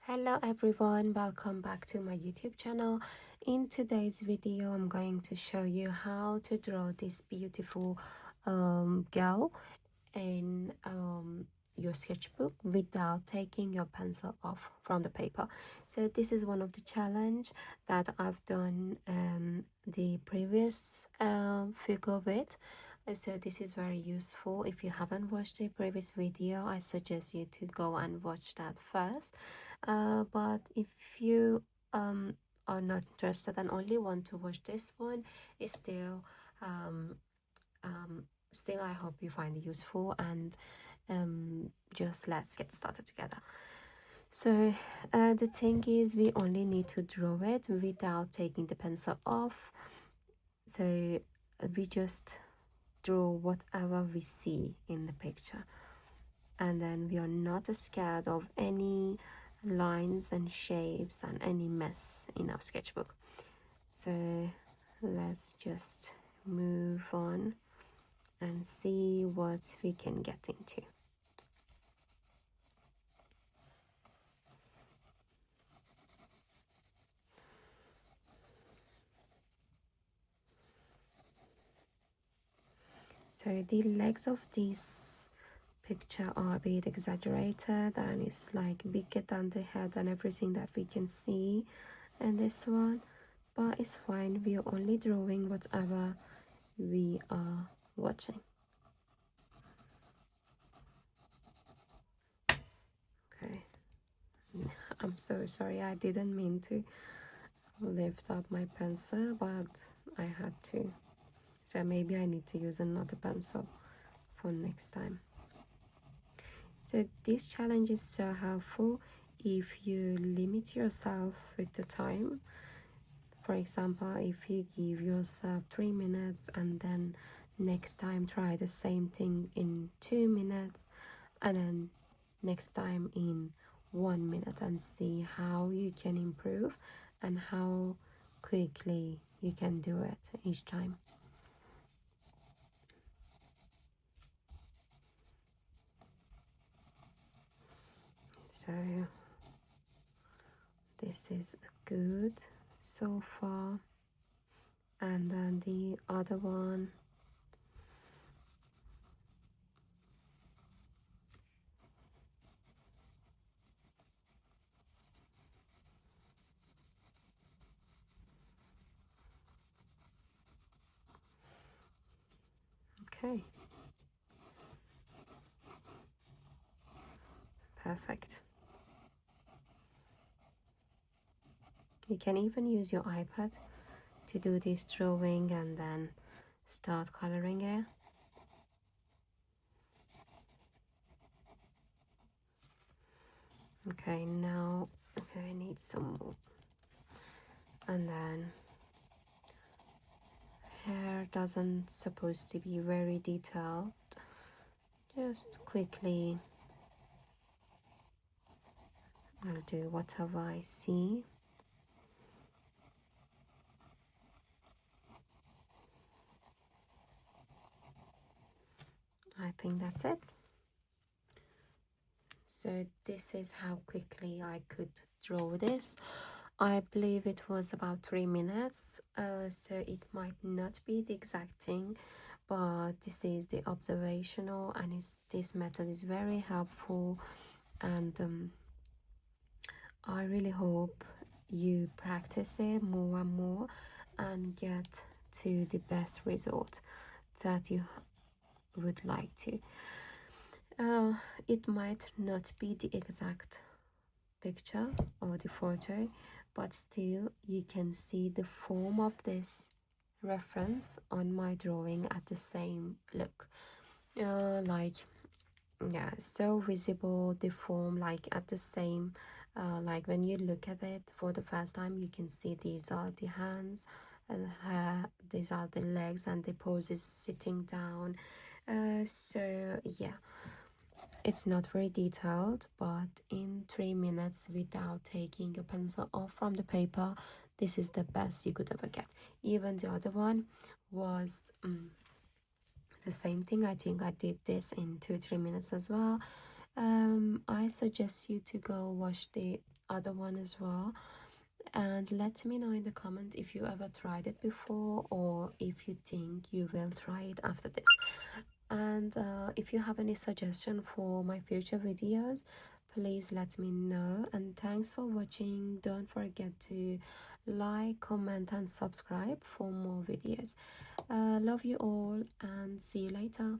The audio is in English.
Hello everyone, welcome back to my YouTube channel. In today's video I'm going to show you how to draw this beautiful girl in your sketchbook without taking your pencil off from the paper. So this is one of the challenge that I've done the previous figure with. So this is very useful. If you haven't watched the previous video, I suggest you to go and watch that first. But if you are not interested and only want to watch this one, it's still still I hope you find it useful, and just let's get started together. So the thing is, we only need to draw it without taking the pencil off. So we just draw whatever we see in the picture, and then we are not scared of any lines and shapes and any mess in our sketchbook. So let's just move on and see what we can get into. So the legs of this picture are a bit exaggerated, and it's like bigger than the head and everything that we can see in this one, but it's fine. We are only drawing whatever we are watching. Okay, I'm so sorry, I didn't mean to lift up my pencil, but I had to. So maybe I need to use another pencil for next time. So this challenge is so helpful if you limit yourself with the time. For example, if you give yourself 3 minutes and then next time try the same thing in 2 minutes, and then next time in 1 minute, and see how you can improve and how quickly you can do it each time. So this is good so far, and then the other one. Okay, perfect. You can even use your iPad to do this drawing and then start coloring it. Okay, now I need some more. And then hair doesn't supposed to be very detailed. Just quickly I'll do whatever I see. I think that's it. So this is how quickly I could draw this. I believe it was about 3 minutes, so it might not be the exact thing, but this is the observational, and this method is very helpful, and I really hope you practice it more and more and get to the best result that you would like to. It might not be the exact picture or the photo, but still you can see the form of this reference on my drawing at the same look. Like, yeah, so visible, the form, like at the same, like when you look at it for the first time, you can see these are the hands and these are the legs, and the pose is sitting down. So yeah, it's not very detailed, but in 3 minutes without taking your pencil off from the paper, this is the best you could ever get. Even the other one was the same thing. I think I did this in 2-3 minutes as well. I suggest you to go watch the other one as well, and let me know in the comment if you ever tried it before or if you think you will try it after this. And if you have any suggestion for my future videos, please let me know. And thanks for watching. Don't forget to like, comment and subscribe for more videos. Love you all and see you later.